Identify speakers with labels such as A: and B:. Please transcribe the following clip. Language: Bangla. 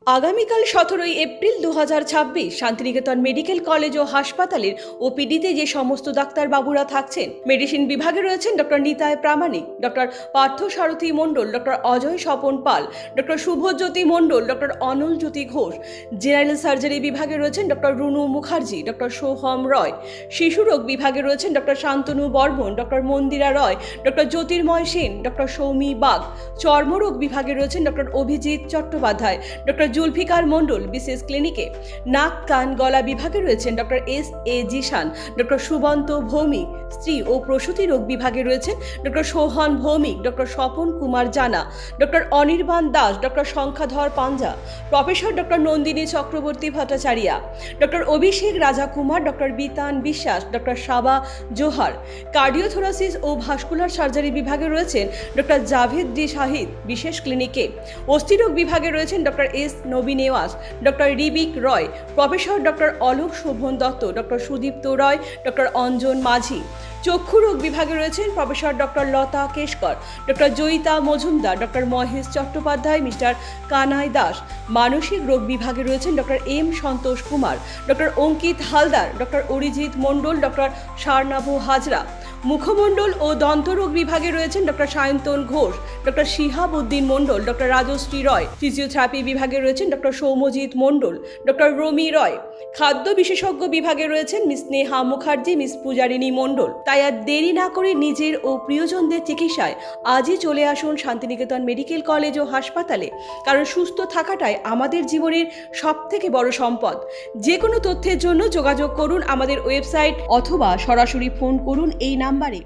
A: আগামীকাল 17 এপ্রিল 2026 শান্তিনিকেতন মেডিকেল কলেজ ও হাসপাতালের ওপিডিতে যে সমস্ত ডাক্তারবাবুরা থাকছেন, মেডিসিন বিভাগে রয়েছেন ডক্টর নিতাই প্রামাণিক, ডক্টর পার্থ সারথী মণ্ডল, ডক্টর অজয় স্বপন পাল, ডক্টর শুভজ্যোতি মণ্ডল, ডক্টর অনল জ্যোতি ঘোষ। জেনারেল সার্জারি বিভাগে রয়েছেন ডক্টর রুনু মুখার্জি, ডক্টর সোহম রয়। শিশুরোগ বিভাগে রয়েছেন ডক্টর শান্তনু বর্মন, ডক্টর মন্দিরা রয়, ডক্টর জ্যোতির্ময় সেন, ডক্টর সৌমি বাগ। চর্মরোগ বিভাগে রয়েছেন ডক্টর অভিজিৎ চট্টোপাধ্যায়, ডক্টর জুলফিকার মণ্ডল বিশেষ ক্লিনিকে। নাক কান গলা বিভাগে রয়েছেন doctor S Zeeshan, doctor Subanta Bhowmik. স্ত্রী ও প্রসূতি রোগ বিভাগে রয়েছেন doctor Sohan Bhowmik, doctor Swapan Kumar Jana, doctor Anirban Das, doctor Shankhadhar Panja, professor doctor Nandini Chakraborty Bhattacharya, doctor Abhishek Raja Kumar, doctor Bitan Biswas, doctor Saba Johar. Cardiothoracic ও ভাস্কুলার সার্জারি বিভাগে রয়েছেন ডক্টর জাভেদ ডি শাহিদ বিশেষ ক্লিনিকে। অস্থিরোগ বিভাগে রয়েছেন doctor S Nabinewaz, doctor Ribik Roy, professor doctor Alok Shobhan Dutta, doctor Sudipta Roy, doctor Anjan Majhi. চক্ষু রোগ বিভাগে রয়েছেন professor doctor Lata Keshkar, doctor Joyita Majumdar, doctor Mahesh Chattopadhyay, Mr Kanai Das. মানসিক রোগ বিভাগে রয়েছেন doctor M Santosh Kumar, doctor Ankit Haldar, doctor Arijit Mondal, doctor Sarnabhu Hazra. মুখমণ্ডল ও দন্তরোগ বিভাগে রয়েছেন doctor Sayantan Ghosh, doctor Sihab Uddin Mondal, doctor Rajashree রয়। ফিজিওথেরাপি বিভাগে রয়েছেন ডক্টর সৌম্যজিৎ মণ্ডল, ডক্টর রমি রয়। খাদ্য বিশেষজ্ঞ বিভাগে রয়েছেন মিস নেহা মুখার্জি, মিস পূজারিণী মণ্ডল। তাই আর দেরি না করে নিজের ও প্রিয়জনদের চিকিৎসায় আজই চলে আসুন শান্তিনিকেতন মেডিকেল কলেজ ও হাসপাতালে, কারণ সুস্থ থাকাটাই আমাদের জীবনের সবথেকে বড় সম্পদ। যে কোনো তথ্যের জন্য যোগাযোগ করুন আমাদের ওয়েবসাইট অথবা সরাসরি ফোন করুন এই নাম্বারে।